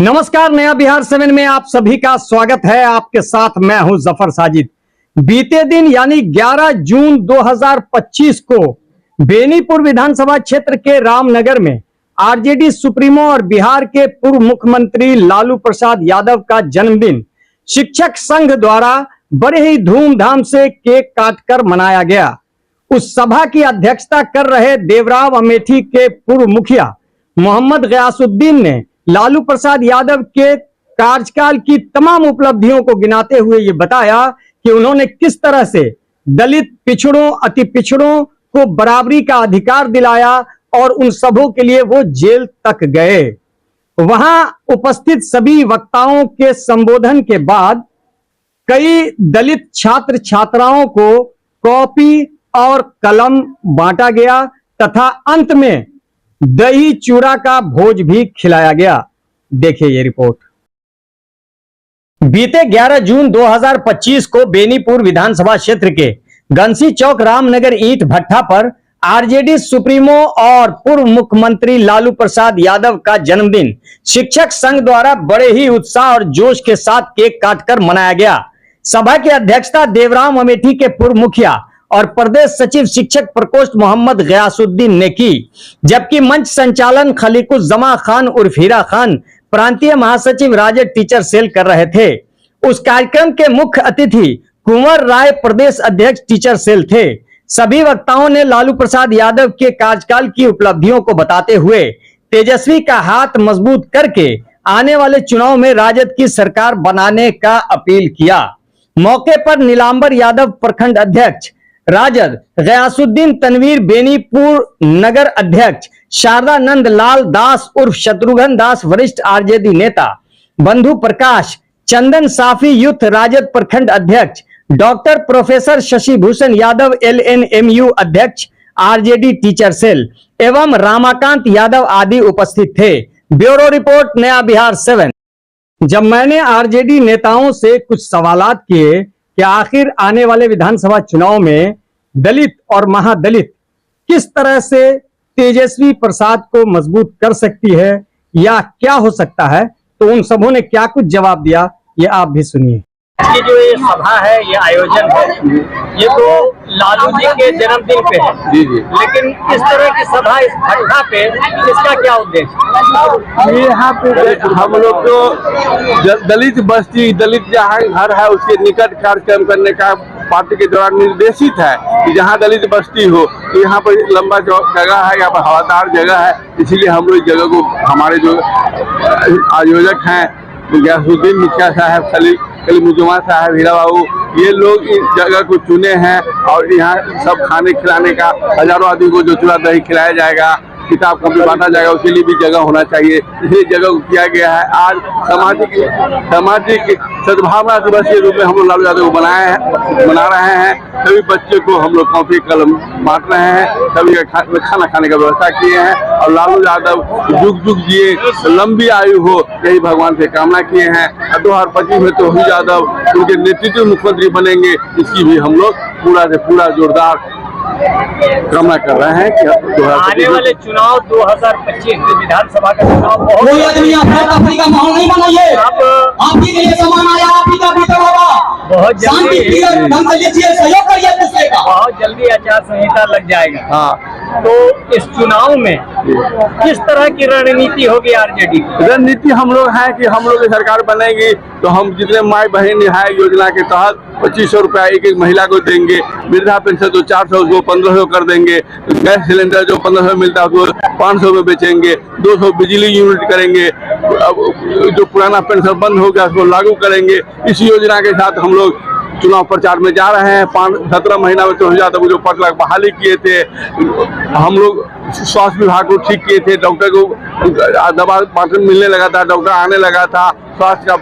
नमस्कार, नया बिहार 7 में आप सभी का स्वागत है। आपके साथ मैं हूं जफर साजिद। बीते दिन यानी 11 जून 2025 को बेनीपुर विधानसभा क्षेत्र के रामनगर में आरजेडी सुप्रीमो और बिहार के पूर्व मुख्यमंत्री लालू प्रसाद यादव का जन्मदिन शिक्षक संघ द्वारा बड़े ही धूमधाम से केक काटकर मनाया गया। उस सभा की अध्यक्षता कर रहे देवराव अमेठी के पूर्व मुखिया मोहम्मद गयासुद्दीन ने लालू प्रसाद यादव के कार्यकाल की तमाम उपलब्धियों को गिनाते हुए ये बताया कि उन्होंने किस तरह से दलित, पिछड़ों, अति पिछड़ों को बराबरी का अधिकार दिलाया और उन सबों के लिए वो जेल तक गए। वहां उपस्थित सभी वक्ताओं के संबोधन के बाद कई दलित छात्र छात्राओं को कॉपी और कलम बांटा गया तथा अंत में दही चूड़ा का भोज भी खिलाया गया। देखिए ये रिपोर्ट। बीते 11 जून 2025 को बेनीपुर विधानसभा क्षेत्र के गंसी चौक रामनगर ईंट भट्ठा पर आरजेडी सुप्रीमो और पूर्व मुख्यमंत्री लालू प्रसाद यादव का जन्मदिन शिक्षक संघ द्वारा बड़े ही उत्साह और जोश के साथ केक काटकर मनाया गया। सभा की अध्यक्षता देवराम अमेठी के पूर्व मुखिया और प्रदेश सचिव शिक्षक प्रकोष्ठ मोहम्मद गयासुद्दीन ने की, जबकि मंच संचालन खलीकुज्जमा खान उर्फ हीरा खान, प्रांतीय महासचिव राजद टीचर सेल कर रहे थे। उस कार्यक्रम के मुख्य अतिथि कुंवर राय प्रदेश अध्यक्ष टीचर सेल थे। सभी वक्ताओं ने लालू प्रसाद यादव के कार्यकाल की उपलब्धियों को बताते हुए तेजस्वी का हाथ मजबूत करके आने वाले चुनाव में राजद की सरकार बनाने का अपील किया। मौके पर नीलांबर यादव प्रखंड अध्यक्ष राजद, गयासुद्दीन तनवीर बेनीपुर नगर अध्यक्ष, शारदानंद लाल दास उर्फ शत्रुघ्न दास वरिष्ठ आरजेडी नेता, बंधु प्रकाश, चंदन साफी यूथ राजद प्रखंड अध्यक्ष, doctor professor Shashi Bhushan Yadav LNMU अध्यक्ष आरजेडी टीचर सेल एवं रामाकांत यादव आदि उपस्थित थे। ब्यूरो रिपोर्ट, नया बिहार 7। जब मैंने आरजेडी नेताओं से कुछ सवालात किए कि आखिर आने वाले विधानसभा चुनाव में दलित और महादलित किस तरह से तेजस्वी प्रसाद को मजबूत कर सकती है या क्या हो सकता है, तो उन सबों ने क्या कुछ जवाब दिया, ये आप भी सुनिए। ये जो ये सभा है, ये आयोजन है, ये तो लालू जी के जन्मदिन पे है। जी। लेकिन इस तरह की सभा इस भट्ठा पे, इसका क्या उद्देश्य? यहाँ पे हम लोग जो दलित बस्ती, दलित जहाँ घर है उसके निकट कार्यक्रम करने का पार्टी के द्वारा निर्देशित है कि जहाँ दलित बस्ती हो तो यहाँ पर लंबा जगह है, यहाँ पर हवादार जगह है। इसीलिए हम लोग इस जगह को, हमारे जो आयोजक हैं गयासुद्दीन मुखिया साहब, खलीकुज्जमा साहब, हीरा बाबू, ये लोग इस जगह को चुने हैं और यहाँ सब खाने खिलाने का, हजारों आदमी को जो चूड़ा दही खिलाया जाएगा, किताब कॉपी बांटा जाएगा, उसके लिए भी जगह होना चाहिए। इसलिए जगह को किया गया है। आज सामाजिक सद्भावना दिवस के रूप में हम लोग लालू यादव को मना रहे हैं। सभी बच्चे को हम लोग कॉपी कलम बांट रहे हैं, सभी खाना खाने का व्यवस्था किए हैं और लालू यादव जुग जुग जिए, लंबी आयु हो, यही भगवान से कामना किए हैं। 2025 में तो ही यादव उनके नेतृत्व मुख्यमंत्री बनेंगे, इसकी भी हम लोग पूरा से पूरा जोरदार कामना कर रहे हैं कि आने वाले चुनाव 2025 में विधानसभा का चुनाव बहुत जल्दी आचार संहिता लग जाएगा। हाँ, तो इस चुनाव में किस तरह की रणनीति होगी आरजेडी की? रणनीति हम लोग है कि हम लोग की सरकार बनेगी तो हम जितने माई बहन है योजना के तहत 2500 रुपया एक महिला को देंगे, वृद्धा पेंशन तो 400 उसको 1500 कर देंगे, गैस सिलेंडर जो 1500 मिलता है उसको 500 में बेचेंगे, 200 बिजली यूनिट करेंगे, अब जो पुराना पेंशन बंद हो गया उसको लागू करेंगे। इस योजना के साथ हम लोग चुनाव प्रचार में जा रहे हैं। 17 महीना में तो यादव जो 5 लाख बहाली किए थे, हम लोग स्वास्थ्य विभाग को ठीक किए थे, डॉक्टर को दवा मिलने लगा था, डॉक्टर आने लगा था, स्वास्थ्य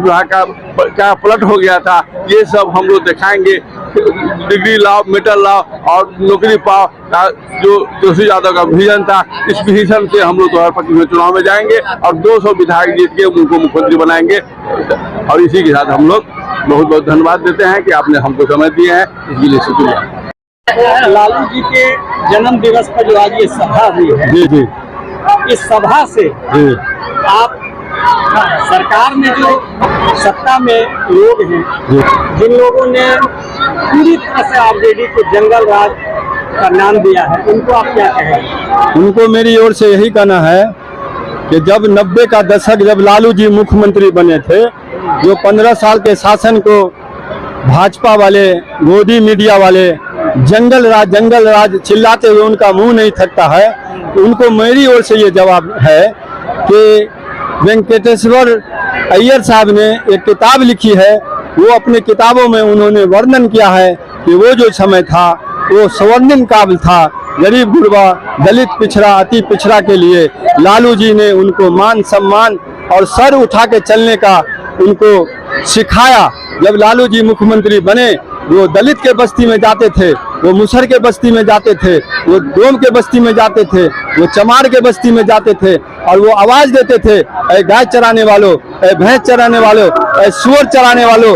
विभाग का क्या पलट हो गया था, ये सब हम लोग दिखाएंगे। डिग्री लाओ, मेडल लाओ और नौकरी पाओ का जो तेजस्वी यादव का विजन था, इस विजन से हम लोग 2025 में चुनाव में जाएंगे और 200 विधायक जीत के उनको मुख्यमंत्री बनाएंगे। और इसी के साथ हम लोग बहुत बहुत धन्यवाद देते हैं कि आपने हमको समय दिए हैं, इसके लिए शुक्रिया। लालू जी के जन्म दिवस पर जो आज ये सभा हुई है, जी, इस सभा से आप सरकार में जो सत्ता में लोग हैं, जिन लोगों ने पूरी तरह से आरजेडी को जंगल राज का नाम दिया है, उनको आप क्या कहेंगे? उनको मेरी ओर से यही कहना है कि जब 90 का दशक जब लालू जी मुख्यमंत्री बने थे, जो 15 साल के शासन को भाजपा वाले, गोदी मीडिया वाले जंगल राज चिल्लाते हुए उनका मुंह नहीं थकता है, तो उनको मेरी ओर से ये जवाब है कि वेंकटेश्वर अय्यर साहब ने एक किताब लिखी है, वो अपने किताबों में उन्होंने वर्णन किया है कि वो जो समय था वो स्वर्णिम काल था। गरीब गुरबा, दलित पिछड़ा, अति पिछड़ा के लिए लालू जी ने उनको मान सम्मान और सर उठा के चलने का उनको सिखाया। जब लालू जी मुख्यमंत्री बने, वो दलित के बस्ती में जाते थे, वो मुसहर के बस्ती में जाते थे, वो डोम के बस्ती में जाते थे, वो चमार के बस्ती में जाते थे और वो आवाज देते थे, ए गाय चराने वालों, ए भैंस चराने वालों, ए सुअर चराने वालों,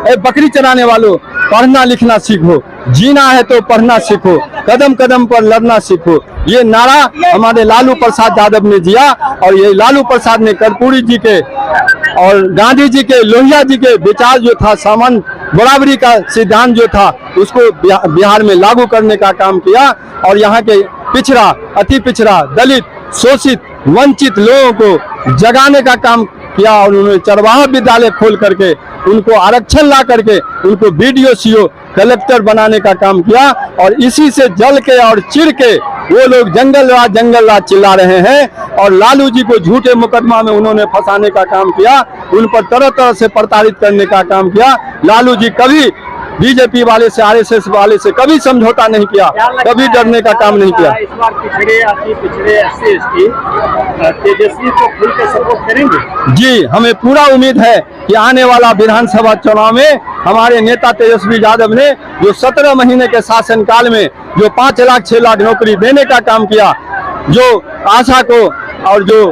ए बकरी चराने वालों, पढ़ना लिखना सीखो, जीना है तो पढ़ना सीखो, कदम कदम पर लड़ना सीखो। ये नारा हमारे लालू प्रसाद यादव ने दिया और ये लालू प्रसाद ने कर्पूरी जी के और गांधी जी के, लोहिया जी के विचार जो था, सामान बराबरी का सिद्धांत जो था, उसको बिहार में लागू करने का काम किया और यहाँ के पिछड़ा, अति पिछड़ा, दलित, शोषित, वंचित लोगों को जगाने का काम किया और उन्होंने चरवाहा विद्यालय खोल करके उनको आरक्षण ला करके उनको बीडीओ सीओ कलेक्टर बनाने का काम किया और इसी से जल के और चिढ़ के वो लोग जंगल राज चिल्ला रहे हैं और लालू जी को झूठे मुकदमा में उन्होंने फंसाने का काम किया, उन पर तरह तरह से प्रताड़ित करने का काम किया। लालू जी कभी बीजेपी वाले से, आरएसएस वाले से कभी समझौता नहीं किया, कभी डरने का काम नहीं किया। इस बार पिछड़े, अति पिछड़े SC ST तेजस्वी को खुल के सपोर्ट करेंगे? जी, हमें पूरा उम्मीद है कि आने वाला विधानसभा चुनाव में हमारे नेता तेजस्वी यादव ने जो 17 महीने के शासनकाल में जो 5 लाख 6 लाख नौकरी देने का काम किया, जो आशा को और जो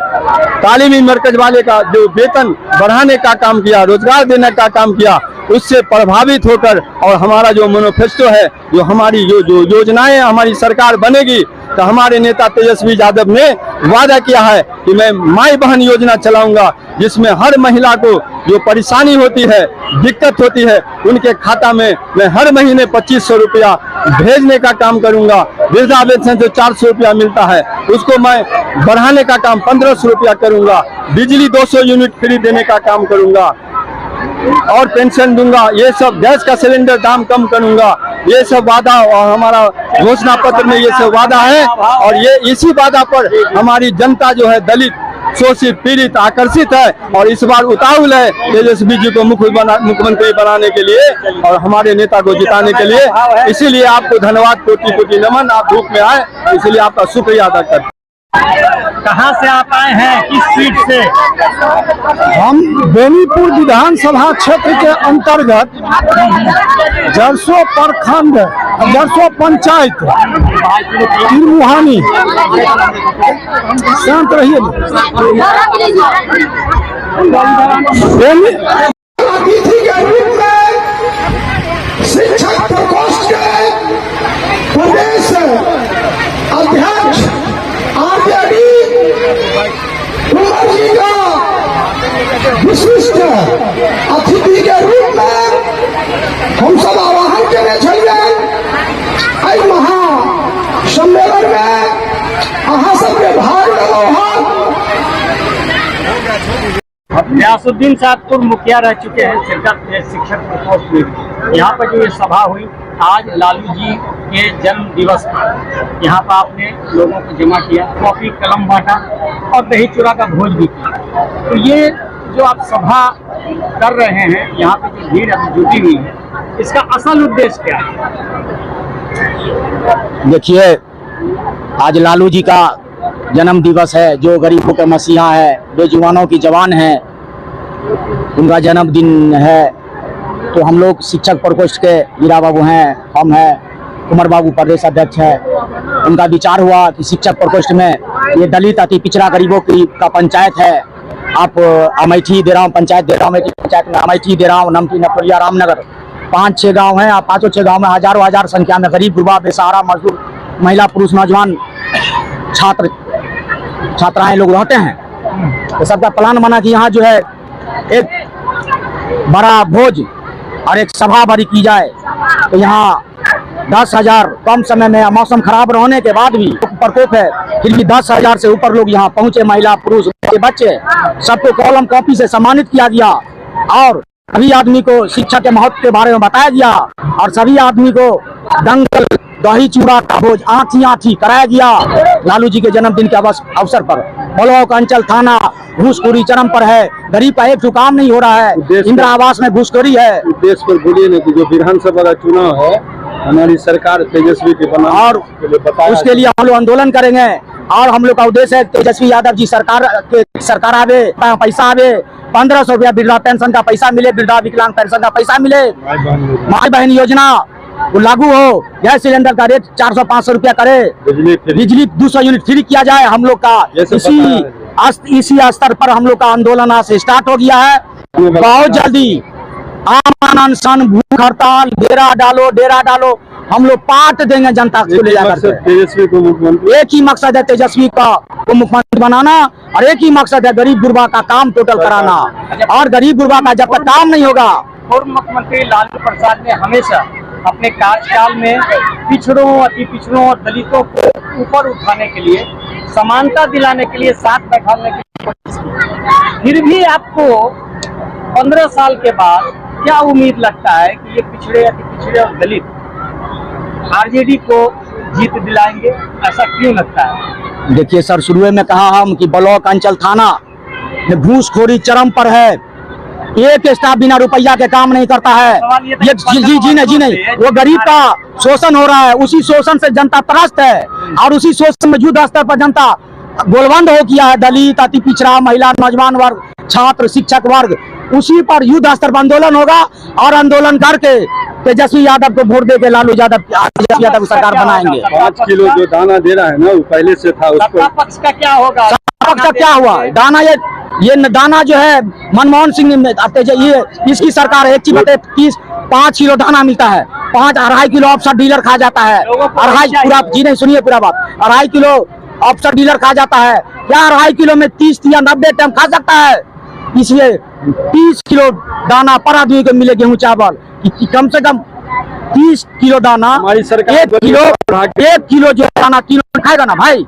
तालीमी मरकज वाले का जो वेतन बढ़ाने का काम किया, रोजगार देने का काम किया, उससे प्रभावित होकर और हमारा जो मैनिफेस्टो है, जो हमारी जो योजनाएं हमारी सरकार बनेगी, तो हमारे नेता तेजस्वी यादव ने वादा किया है कि मैं माई बहन योजना चलाऊंगा, जिसमें हर महिला को जो परेशानी होती है, दिक्कत होती है, उनके खाता में मैं हर महीने 2500 रुपया भेजने का काम करूंगा। वृद्धा पेंशन जो 400 रुपया मिलता है, उसको मैं बढ़ाने का काम 1500 रुपया करूंगा। बिजली 200 यूनिट फ्री देने का काम करूंगा और पेंशन दूंगा। ये सब, गैस का सिलेंडर दाम कम करूंगा, ये सब वादा और हमारा घोषणा पत्र में ये सब वादा है और ये इसी वादा पर हमारी जनता जो है, दलित, शोषित, पीड़ित, आकर्षित है और इस बार उतावल है तेजस्वी जी को मुख्यमंत्री बनाने के लिए और हमारे नेता को जिताने के लिए। इसीलिए आपको धन्यवाद, कोटि कोटि नमन। आप धूप में आए, इसलिए आपका शुक्रिया अदा करते हैं। कहाँ से आप आए हैं, किस सीट से? हम बेनीपुर विधानसभा क्षेत्र के अंतर्गत जरसो प्रखंड, जरसो पंचायत, तिरमुहानी। शांत रहिए। शिक्षक प्रकोष्ठ के प्रदेश अध्यक्ष आरजेडी कुमार जी का विशिष्ट अतिथि के रूप में हम सब आह्वान करने चाहिए। महा सम्मेलन में अहाँ सबके भाग गयासुद्दीन साहब मुखिया रह चुके हैं शिक्षक प्रकोष्ठ में। यहाँ पर जो ये सभा हुई आज लालू जी के जन्म दिवस पर, यहाँ पर आपने लोगों को जमा किया, कॉपी कलम बांटा और दही चूड़ा का भोज भी किया। तो ये जो आप सभा कर रहे हैं, यहाँ पे जो भीड़ अभी जुटी हुई है, इसका असल उद्देश्य क्या है? देखिए, आज लालू जी का जन्म दिवस है, जो गरीबों के मसीहा है, जो जवानों की जवान है, उनका जन्मदिन है। तो हम लोग शिक्षक प्रकोष्ठ के हीरा बाबू हैं, हम हैं, कुमार बाबू प्रदेश अध्यक्ष है। उनका विचार हुआ कि शिक्षक प्रकोष्ठ में ये दलित अति पिछड़ा गरीबों का पंचायत है। आप अमेठी देराव पंचायत, देराव पंचायत में अमेठी, देराव, नमटी, नपरिया, रामनगर 5-6 गांव हैं। आप 5-6 गांव में हजारों हजार संख्या में गरीब गुरबा, बेसहारा, मजदूर, महिला, पुरुष, नौजवान, छात्र छात्राएं लोग रहते हैं। तो सबका प्लान बना कि यहाँ जो है एक बड़ा भोज और एक सभा बड़ी की जाए। तो यहाँ 10,000 कम समय में, मौसम खराब रहने के बाद भी प्रकोप है, फिर भी 10,000 से ऊपर लोग यहाँ पहुंचे, महिला पुरुष के बच्चे, सबको कॉलम कॉपी से सम्मानित किया गया और सभी आदमी को शिक्षा के महत्व के बारे में बताया गया और सभी आदमी को दंगल, दही चूड़ा का भोज आँठी आँठी कराया गया। लालू जी के जन्मदिन के अवसर पर बलौक अंचल थाना घूसखोरी चरम पर है। गरीब का एक काम नहीं हो रहा है, इंदिरा आवास में घूसखोरी है। देश पर बोलिए ना कि जो विधानसभा का चुनाव है हमारी सरकार तेजस्वी के बना और उसके लिए हम लोग आंदोलन करेंगे और हम लोग का उद्देश्य है तेजस्वी यादव जी सरकार आवे, पैसा आवे, 1500 रुपया वृद्धा पेंशन का पैसा मिले, वृद्धा विकलांग पेंशन का पैसा मिले, माई बहन योजना वो लागू हो, गैस सिलेंडर का रेट 400-500 रुपया करे, बिजली 200 यूनिट फ्री किया जाए। हम लोग का इसी स्तर पर हम लोग का आंदोलन आज से स्टार्ट हो गया है। बहुत जल्दी आमरण अनशन, भूख हड़ताल, डेरा डालो, हम लोग पाट देंगे जनता को ले जाकर। तेजस्वी को मुख्यमंत्री, एक ही मकसद है तेजस्वी का को मुख्यमंत्री बनाना और एक ही मकसद है गरीब गुरबा का काम टोटल कराना। और गरीब गुरबा का जब तक काम नहीं होगा। पूर्व मुख्यमंत्री लालू प्रसाद ने हमेशा अपने कार्यकाल में पिछड़ों, अति पिछड़ों और दलितों को ऊपर उठाने के लिए, समानता दिलाने के लिए, साथ बैठाने की कोशिश की। फिर भी आपको 15 साल के बाद क्या उम्मीद लगता है कि ये पिछड़े, अति पिछड़े और दलित आरजेडी को जीत दिलाएंगे? ऐसा क्यों लगता है? देखिए सर, शुरू में कहा हम कि ब्लॉक अंचल थाना में घूसखोरी चरम पर है। एक स्टाफ बिना रुपया के काम नहीं करता है। ये जी नहीं, वो गरीब का शोषण हो रहा है, उसी शोषण से जनता त्रस्त है और उसी शोषण में युद्ध स्तर पर जनता गोलबंद हो किया है। दलित, अति पिछड़ा, महिला, नौजवान वर्ग, छात्र, शिक्षक वर्ग, उसी पर युद्ध स्तर पर आंदोलन होगा और आंदोलन करके तेजस्वी यादव को वोट देके लालू यादव को सरकार बनाएंगे। 5 किलो जो दाना दे रहा है ना, वो पहले से था। सत्ता पक्ष का क्या होगा? सत्ता पक्ष का क्या हुआ? दाना ये दाना जो है मनमोहन सिंह ने, ये इसकी सरकार है। एक चीज बताए, 5 किलो दाना मिलता है, 2.5 किलो ऑफसर डीलर खा जाता है। 2.5 पूरा जी नहीं, सुनिए पूरा बात, 2.5 किलो ऑफसर डीलर खा जाता है। क्या 2.5 किलो में 30 या 90 टाइम खा सकता है? इसलिए 30 किलो दाना पर आदमी को मिले, गेहूं चावल कि कम से कम 30 किलो दाना। हमारी सरकार 1 किलो जो दाना किलो खाएगा ना भाई,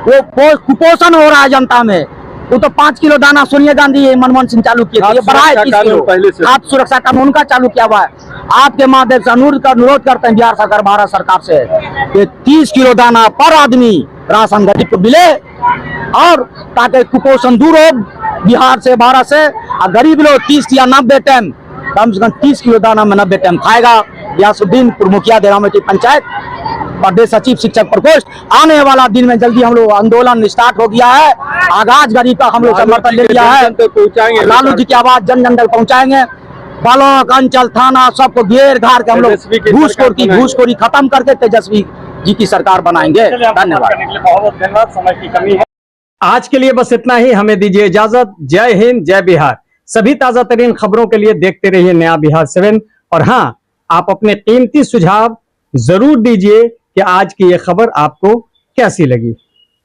वो कुपोषण हो रहा है जनता में। वो तो 5 किलो दाना सोनिया गांधी, मनमोहन सिंह चालू किए थे, बढ़ा है 30 किलो। खाद्य सुरक्षा कानून उनका चालू किया हुआ है। आपके माध्यम से अनुरोध करते हैं बिहार सरकार, भारत सरकार से कि 30 किलो दाना पर आदमी राशन गरीब को मिले और ताकि कुपोषण दूर हो बिहार से, भारत से। और गरीब लोग 30 या 90 टाइम, कम से कम 30 किलो दाना में 90 टाइम खाएगा। यासुद्दीन मुखिया देरामेटी पंचायत, प्रदेश सचिव शिक्षक प्रकोष्ठ। आने वाला दिन में जल्दी हम लोग आंदोलन स्टार्ट हो गया है। आगाज गरीब का हम लोग समर्थन ले लिया है। लालू जी की आवाज जन जन तक पहुँचाएंगे। ब्लॉक अंचल थाना सबको घेर घार के हम लोग घूसखोरी खत्म करके तेजस्वी जी की सरकार बनाएंगे। धन्यवाद। समय की कमी है। आज के लिए बस इतना ही। हमें दीजिए इजाजत। जय हिंद, जय बिहार। सभी ताजा तरीन खबरों के लिए देखते रहिए नया बिहार 7। और हाँ, आप अपने कीमती सुझाव जरूर दीजिए कि आज की ये खबर आपको कैसी लगी।